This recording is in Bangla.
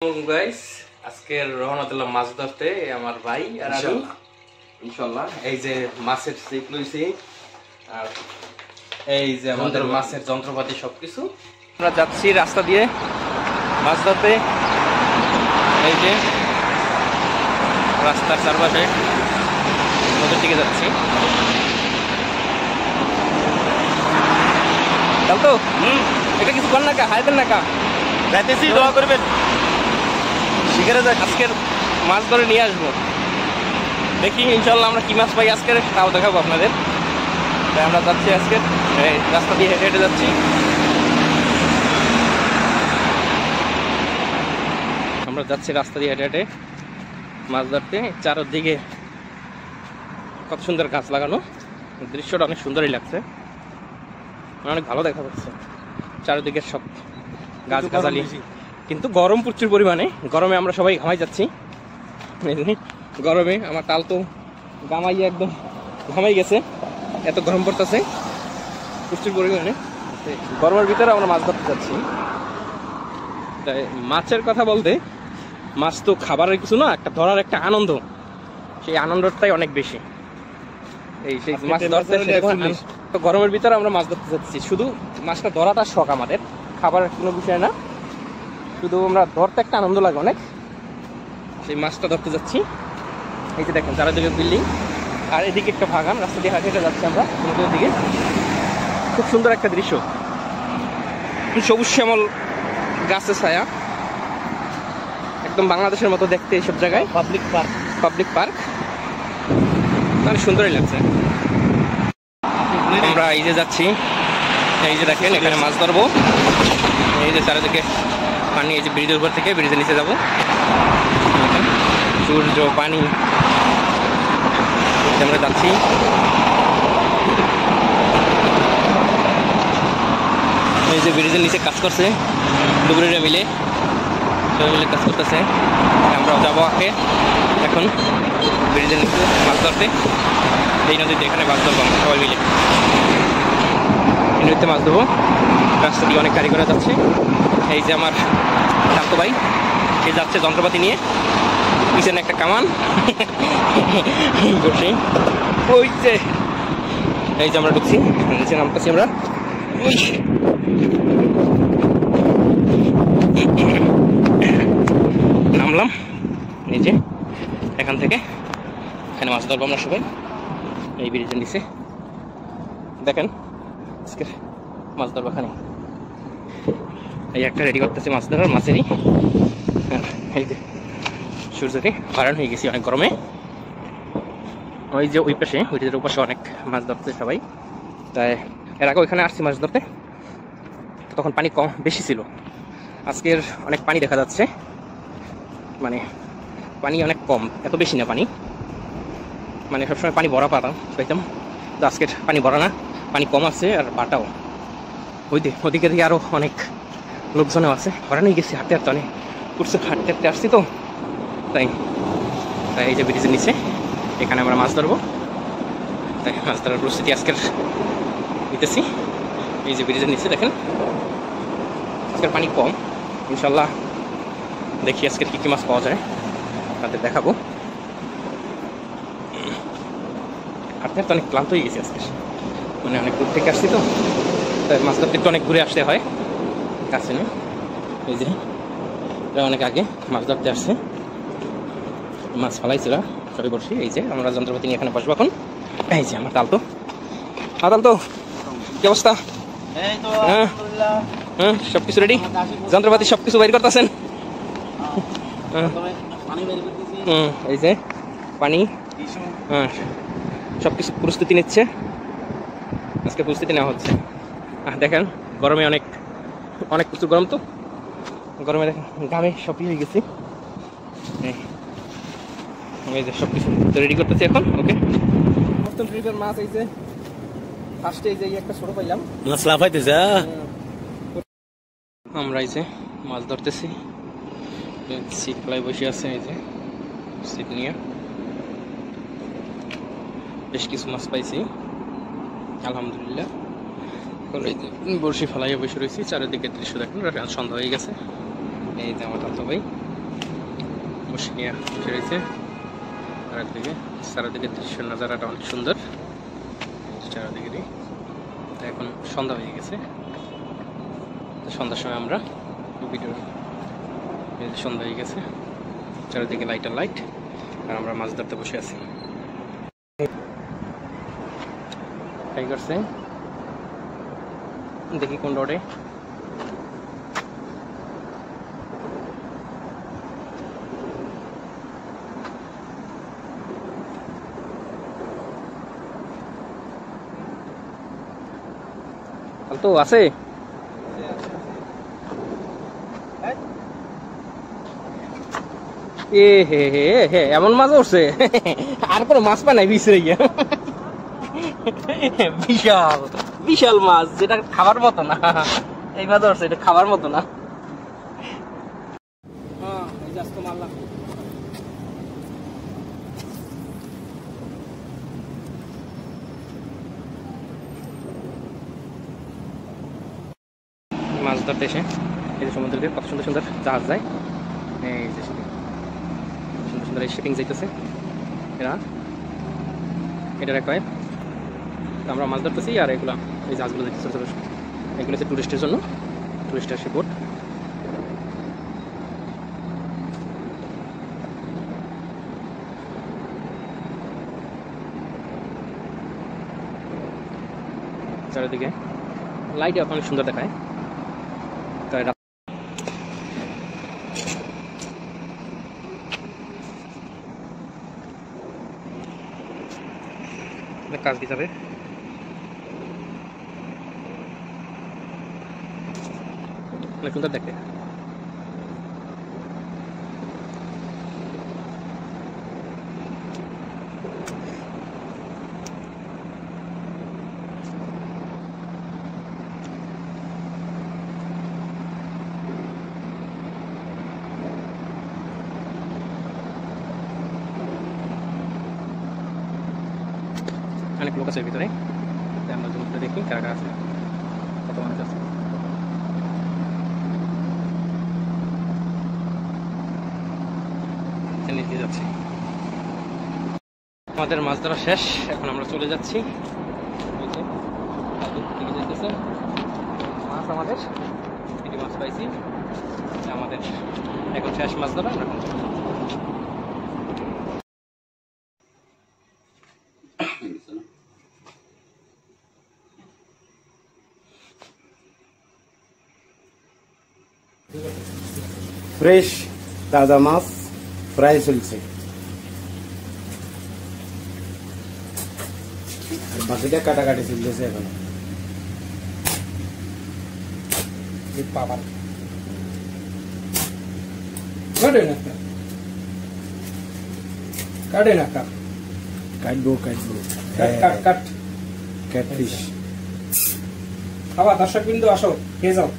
গাইস আজকে রওনা দিলাম মাছ ধরতে আমার ভাই আর আমি ইনশাআল্লাহ। এই যে মাছের সিপ লইছি আর এই যে আমাদের মাছের যন্ত্রপাতি সবকিছু। আমরা যাচ্ছি রাস্তা দিয়ে মাছ ধরতে। এই যে রাস্তার চারপাশে নদীর দিকে যাচ্ছি। চল তো এটা কিছু কর না কা হাইবেন না কা যাইতেছি, দোয়া করবেন। শিকারে যাক, আজকের মাছ ধরে নিয়ে আসবো। দেখি ইনশাল্লাহ আমরা কি মাছ পাই আজকের, তাও দেখাবো আপনাদের। তাই আমরা যাচ্ছি আজকের রাস্তা দিয়ে হেঁটে হেঁটে যাচ্ছি। আমরা যাচ্ছি রাস্তা দিয়ে হেঁটে হেঁটে মাছ ধরতে। চারদিকে কত সুন্দর গাছ লাগানো, দৃশ্যটা অনেক সুন্দরই লাগছে, অনেক ভালো দেখা যাচ্ছে চারিদিকে সব গাছ গাছালি। কিন্তু গরম প্রচুর পরিমাণে, গরমে আমরা সবাই ঘামাই যাচ্ছি। গরমে আমার তাল তো গামাইয়ে একদম ঘামাই গেছে, এত গরম পড়তেছে প্রচুর পরিমাণে। গরমের ভিতরে আমরা মাছ ধরতে যাচ্ছি। তাই মাছের কথা বলতে, মাছ তো খাবারের কিছু না, একটা ধরার একটা আনন্দ, সেই আনন্দটাই অনেক বেশি। এই সেই মাছ ধরতে তো গরমের ভিতরে আমরা মাছ ধরতে যাচ্ছি। শুধু মাছটা ধরাটা শখ আমাদের, খাবারের কোনো বিষয় না, শুধু আমরা ধরতে একটা আনন্দ লাগে অনেক, সেই মাছটা ধরতে যাচ্ছি। এই যে দেখেন চারিদিকে বিল্ডিং, আর এদিকে একটা বাগান, রাস্তা দিয়ে হাঁটে হেঁটে যাচ্ছি আমরা সমুদ্রের দিকে। খুব সুন্দর একটা দৃশ্য, সবুজ শ্যামল গাছের ছায়া, একদম বাংলাদেশের মতো দেখতে এইসব জায়গায়। পাবলিক পার্ক অনেক সুন্দরই লাগছে। আমরা এই যে যাচ্ছি, এই যে দেখেন এখানে মাছ ধরবো। এই যে চারিদিকে পানি, এই যে ব্রিজের উপর থেকে ব্রিজের নিচে যাবো। সূর্য, পানি, আমরা যাচ্ছি। এই যে ব্রিজের নিচে কাজ করছে ডুবুরিরা মিলে, সবাই মিলে কাজ করতেছে। আমরাও যাবো আগে এখন ব্রিজের নিচে মাছ ধরতে। এই নদীতে এখানে মাছ ধরবো আমরা সবাই মিলে, এই নদীতে মাছ ধরবো। রাস্তা দিয়ে অনেক গাড়ি ঘোড়া যাচ্ছে। এই যে আমার শান্ত ভাই, সে যাচ্ছে যন্ত্রপাতি নিয়ে, পিছনে একটা কামান বসে। ওই যে এই যে আমরা ঢুকছি, নিচে নামতেছি আমরা। নামলাম এই যে এখান থেকে, এখানে মাছ ধরবো আমরা সবাই এই ব্রিজের নিচে। দেখেন আজকে মাছ ধরবো এখানে। এই একটা রেডি করতেছে মাছ ধরার, মাছেরই। এই যে সূর্যকে হারান হয়ে গেছি অনেক গরমে। ওই যে ওই পাশে, ওইটার পাশে অনেক মাছ ধরতে সবাই। তাই এর আগে ওইখানে আসছি মাছ ধরতে, তখন পানি কম বেশি ছিল। আজকের অনেক পানি দেখা যাচ্ছে, মানে পানি অনেক কম, এত বেশি না পানি, মানে সবসময় পানি ভরা পাইতাম। তো আজকের পানি ভরা না, পানি কম আছে আর বাটাও। ওদিকে থেকে আরও অনেক লোকজনও আছে, ভরা নিয়ে গেছি হাঁটতে হাঁটতে, অনেক প্রচুর হাঁটতে হাঁটতে আসছি তো। তাই এই যে ব্রিজের নিচে এখানে আমরা মাছ ধরবো। তাই মাছ ধরার প্রস্তুতি আজকের নিতেছি। এই যে ব্রিজের নিচে দেখেন আজকের পানি কম, ইনশাল্লাহ দেখি আজকের কী কী মাছ পাওয়া যায় তাদের দেখাবো। হাঁটতে হাঁটতে অনেক ক্লান্ত হয়ে গেছি আজকে, মানে অনেক দূর থেকে আসছি তো। তাই মাছ ধরতে একটু অনেক ঘুরে আসতে হয় কাছে না। এই যে অনেক আগে মাছ ধরতে আসছে, মাছ ফেলাইছিল সবাই বসি। এই যে আমরা যন্ত্রপাতি নিয়ে এখানে বসবো এখন। এই যে আমার তাল তো, কি অবস্থা? হ্যাঁ হ্যাঁ, সবকিছু রেডি, যন্ত্রপাতি সবকিছু বের করতেছেন। এই যে পানি, হ্যাঁ সবকিছু প্রস্তুতি নিচ্ছে, আজকে প্রস্তুতি নেওয়া হচ্ছে। দেখেন গরমে অনেক অনেক প্রচুর গরম তো, গরমে দেখেন ঘামে সব হয়ে গেছি। এই যে সব কিছু রেডি করতেছি এখন। ওকে, মস্ত ট্রিপের মাছ। এই যে ফার্স্টে এই যে একটা ছোট পাইলাম মাছ, লাভ হইতেছে। আমরা এই যে মাছ ধরতেছি, সিট প্লাই বসে আছে, এই যে সিট নিয়ে বেশ কিছু মাছ পাইছি আলহামদুলিল্লাহ। বড়শি ফেলাইয়া বসে রয়েছি, চারিদিকে দৃশ্য দেখেন, সন্ধ্যা হয়ে গেছে। এই যে আমার ভাই বসে নিয়ে বসে রয়েছে। চারিদিকে দৃশ্যের নাজারাটা অনেক সুন্দর চারিদিকে। এখন সন্ধ্যা হয়ে গেছে, সন্ধ্যার সময় আমরা ভিডিও সন্ধ্যা হয়ে গেছে, চারিদিকে লাইট আর আমরা মাছ ধরতে বসে আছি। ট্রাই করছে, দেখি কোন রোডে। তো আছে এ হে হে হে, এমন মাছ উঠছে আর কোনো মাছ পায় নাই বিছরে গিয়া। বিশাল বিশাল মাছ, যেটা খাবার মতো না। এই মাছ উঠছে, এটা খাবার মতো না। মাছ ধরতে এসে এই যে সমুদ্রে কত সুন্দর সুন্দর জাহাজ যায়, এই যে সুন্দর সুন্দর এই শিপিং যাইতেছে। এটার কয়েক আমরা মাছ ধরতেছি, আর এগুলো এই জাহাজগুলো দেখতেছি ছোটো ছোটো, এগুলো হচ্ছে টুরিস্টের জন্য, টুরিস্ট আসে বোট। চারিদিকে লাইট অনেক সুন্দর দেখায়। কাজ দিতে হবে, অনেক সুন্দর দেখতে। অনেক লোক আছে ভিতরে, আমরা জমিতে দেখি কারা আছে, কত মানুষ আছে। নিচে যাচ্ছি, আমাদের মাছ ধরা শেষ, এখন আমরা চলে যাচ্ছি। মাছ আমাদের একটি মাছ পাইছি, আমাদের এখন শেষ মাছ ধরা। ফ্রেশ তাজা মাছ ফ্রাই চলছে, বাকিটা কাটাকাটি চলতেছে এখন। কাটবো কাট ক্যাটফিশ। খাওয়া দর্শক বিন্দু আসো খেয়ে যাও।